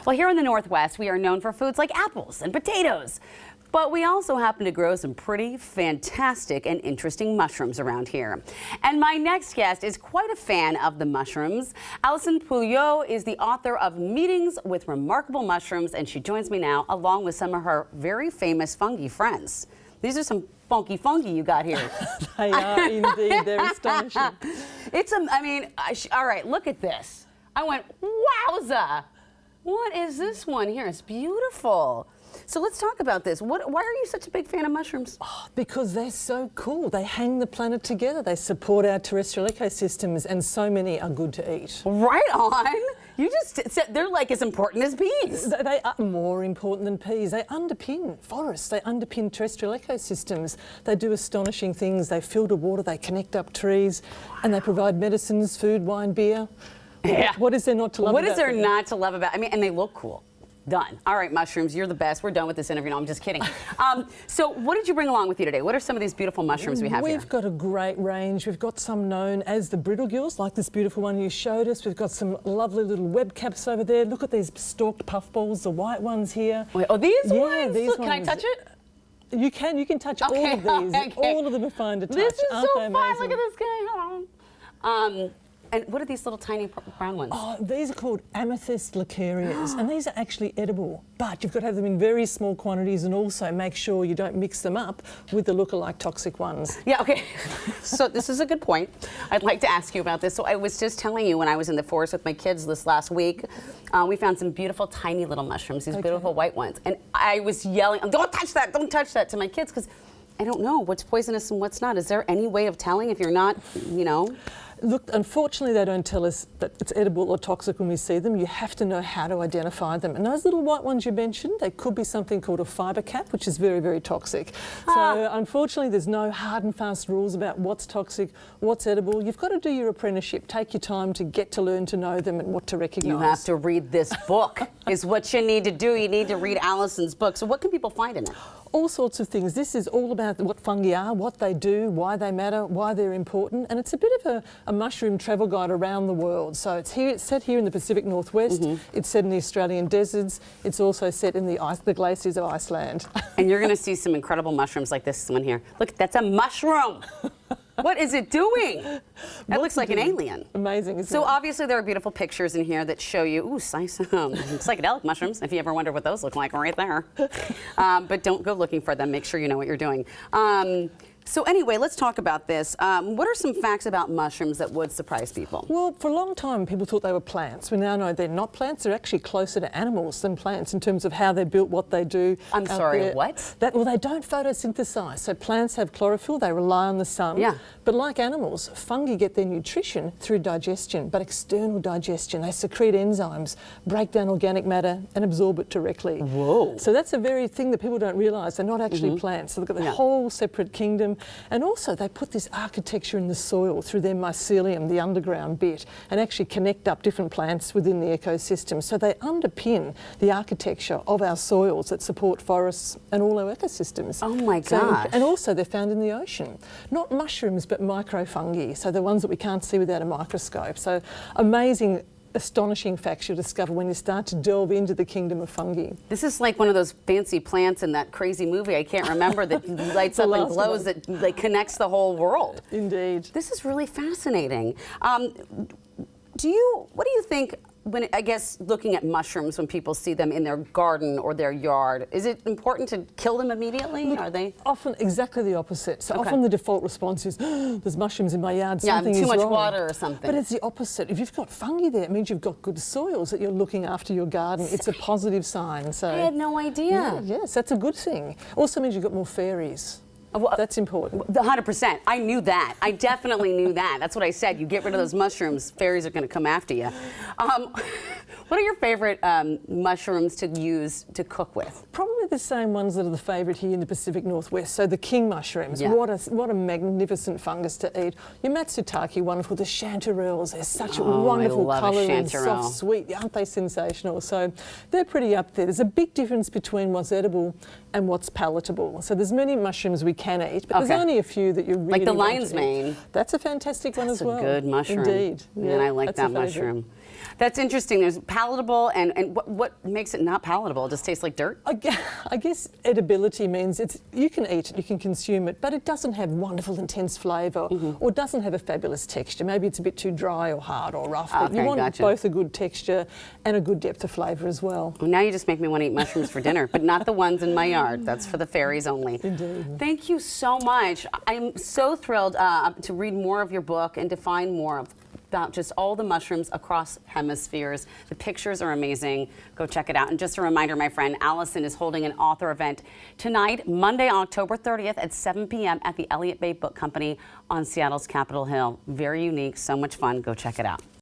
Well, here in the Northwest, we are known for foods like apples and potatoes. But we also happen to grow some pretty fantastic and interesting mushrooms around here. And my next guest is quite a fan of the mushrooms. Alison Pouliot is the author of Meetings with Remarkable Mushrooms, and she joins me now along with some of her very famous fungi friends. These are some funky fungi you got here. They are indeed. They're astonishing. All right, look at this. I went, wowza. What is this one here? It's beautiful. So let's talk about this. Why are you such a big fan of mushrooms? Oh, because they're so cool. They hang the planet together. They support our terrestrial ecosystems, and so many are good to eat. Right on. You just said they're like as important as bees. They are more important than peas. They underpin forests. They underpin terrestrial ecosystems. They do astonishing things. They filter water. They connect up trees, and they provide medicines, food, wine, beer. Yeah. What is there not to love about them? What is there not to love about? I mean, and they look cool. Done. All right, mushrooms, you're the best. We're done with this interview. No, I'm just kidding. So what did you bring along with you today? What are some of these beautiful mushrooms we have here? We've got a great range. We've got some known as the brittle gills, like this beautiful one you showed us. We've got some lovely little web caps over there. Look at these stalked puffballs, the white ones here. Wait, oh, these yeah, ones? These Look, ones. Can I touch it? You can touch all of these. Okay. All of them are fine to touch. This is Aren't so they fun. amazing? Look at this guy. And what are these little tiny brown ones? Oh, these are called amethyst lacarias, and these are actually edible, but you've got to have them in very small quantities, and also make sure you don't mix them up with the lookalike toxic ones. Yeah, okay. So this is a good point. I'd like to ask you about this. So I was just telling you when I was in the forest with my kids this last week, we found some beautiful tiny little mushrooms, these beautiful white ones. And I was yelling, don't touch that to my kids, because I don't know what's poisonous and what's not. Is there any way of telling if you're not, Look, unfortunately, they don't tell us that it's edible or toxic when we see them. You have to know how to identify them. And those little white ones you mentioned, they could be something called a fibre cap, which is very, very toxic. So unfortunately, there's no hard and fast rules about what's toxic, what's edible. You've got to do your apprenticeship. Take your time to get to learn to know them and what to recognise. You have to read this book is what you need to do. You need to read Alison's book. So what can people find in it? All sorts of things. This is all about what fungi are, what they do, why they matter, why they're important, and it's a bit of a mushroom travel guide around the world. So it's set here in the Pacific Northwest, it's set in the Australian deserts, it's also set in the glaciers of Iceland. And you're going to see some incredible mushrooms like this one here. Look, that's a mushroom! What is it doing? That looks like an alien. Amazing, isn't it? So obviously there are beautiful pictures in here that show you, psychedelic mushrooms, if you ever wonder what those look like, right there. But don't go looking for them. Make sure you know what you're doing. So anyway, let's talk about this. What are some facts about mushrooms that would surprise people? Well, for a long time, people thought they were plants. We now know they're not plants. They're actually closer to animals than plants in terms of how they're built, what they do. I'm sorry, what? Well, they don't photosynthesize. So plants have chlorophyll. They rely on the sun. Yeah. But like animals, fungi get their nutrition through digestion, but external digestion. They secrete enzymes, break down organic matter, and absorb it directly. Whoa. So that's a very thing that people don't realise. They're not actually plants. So they've got the whole separate kingdom. And also they put this architecture in the soil through their mycelium, the underground bit, and actually connect up different plants within the ecosystem. So they underpin the architecture of our soils that support forests and all our ecosystems. Oh my gosh. And also they're found in the ocean. Not mushrooms, but microfungi. So the ones that we can't see without a microscope. So amazing, astonishing facts you'll discover when you start to delve into the kingdom of fungi. This is like one of those fancy plants in that crazy movie I can't remember that lights up and glows, that like connects the whole world. Indeed. This is really fascinating. What do you think when, I guess, looking at mushrooms when people see them in their garden or their yard, is it important to kill them immediately? Look, are they? Often exactly the opposite. So often the default response is, there's mushrooms in my yard, something is too much wrong. water or something. But it's the opposite. If you've got fungi there, it means you've got good soils, that you're looking after your garden. It's a positive sign. So I had no idea. Yeah, yes, that's a good thing. Also means you've got more fairies. Well, that's important. 100%. I knew that. I definitely knew that. That's what I said. You get rid of those mushrooms, fairies are going to come after you. What are your favorite mushrooms to use to cook with? Probably the same ones that are the favourite here in the Pacific Northwest. So the king mushrooms, what a magnificent fungus to eat. Your matsutake, wonderful. The chanterelles, they're such a wonderful colour and soft, sweet. Aren't they sensational? So they're pretty up there. There's a big difference between what's edible and what's palatable. So there's many mushrooms we can eat, but there's only a few that you really like the want lion's to eat. mane. That's a fantastic one as well. That's a good mushroom. Indeed. Yeah, and I like that favourite. mushroom. That's interesting. There's palatable, and what makes it not palatable? It just tastes like dirt? I guess edibility means you can eat it, you can consume it, but it doesn't have wonderful, intense flavour, or doesn't have a fabulous texture. Maybe it's a bit too dry or hard or rough, but you want both a good texture and a good depth of flavour as well. Well, now you just make me want to eat mushrooms for dinner, but not the ones in my yard. That's for the fairies only. Indeed. Thank you so much. I'm so thrilled to read more of your book and to find more about just all the mushrooms across hemispheres. The pictures are amazing. Go check it out. And just a reminder, my friend, Alison is holding an author event tonight, Monday, October 30th at 7 p.m. at the Elliott Bay Book Company on Seattle's Capitol Hill. Very unique, so much fun. Go check it out.